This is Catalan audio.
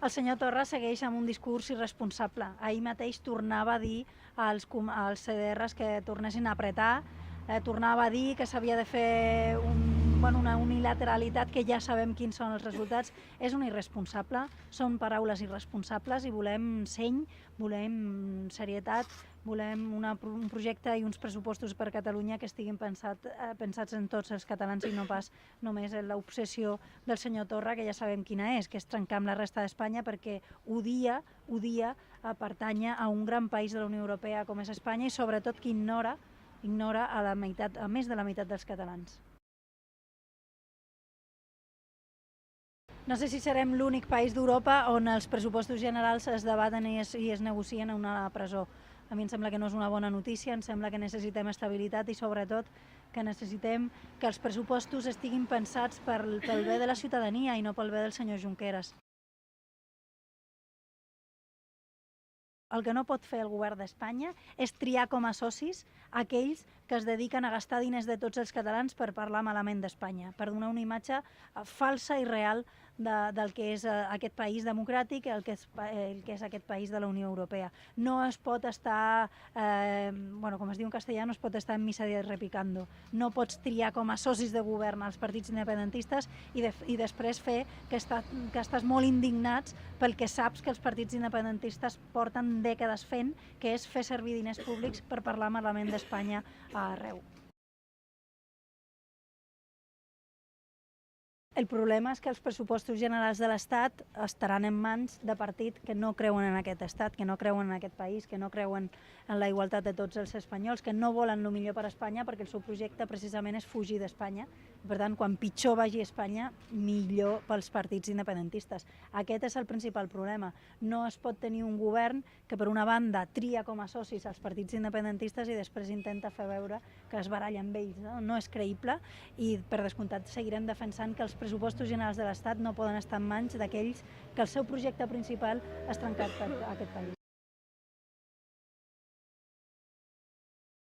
El senyor Torra segueix amb un discurs irresponsable. Ahir mateix tornava a dir als CDRs que tornessin a apretar, tornava a dir que s'havia de fer una unilateralitat que ja sabem quins són els resultats. És un irresponsable, són paraules irresponsables i volem seny, volem serietat, volem un projecte i uns pressupostos per a Catalunya que estiguin pensats en tots els catalans i no pas només en l'obsessió del senyor Torra, que ja sabem quina és, que és trencar amb la resta d'Espanya perquè odia pertànyer a un gran país de la Unió Europea com és Espanya i sobretot que ignora a més de la meitat dels catalans. No sé si serem l'únic país d'Europa on els pressupostos generals es debaten i es negocien a una presó. A mi em sembla que no és una bona notícia, em sembla que necessitem estabilitat i sobretot que necessitem que els pressupostos estiguin pensats pel bé de la ciutadania i no pel bé del senyor Junqueras. El que no pot fer el govern d'Espanya és triar com a socis aquells que es dediquen a gastar diners de tots els catalans per parlar malament d'Espanya, per donar una imatge falsa i real del que és aquest país democràtic, el que és aquest país de la Unió Europea. No es pot estar, com es diu en castellà, no es pot estar en misa de repicando. No pots triar com a socis de govern els partits independentistes i després fer que estàs molt indignats pel que saps que els partits independentistes porten dècades fent, que és fer servir diners públics per parlar malament d'Espanya arreu. El problema és que els pressupostos generals de l'Estat estaran en mans de partits que no creuen en aquest Estat, que no creuen en aquest país, que no creuen en la igualtat de tots els espanyols, que no volen el millor per a Espanya perquè el seu projecte precisament és fugir d'Espanya. Per tant, quan pitjor vagi Espanya, millor pels partits independentistes. Aquest és el principal problema. No es pot tenir un govern que per una banda tria com a socis els partits independentistes i després intenta fer veure que es baralla amb ells. No és creïble i per descomptat seguirem defensant que els pressupostos generals de l'Estat no poden estar en mans d'aquells que el seu projecte principal és trencat per aquest país.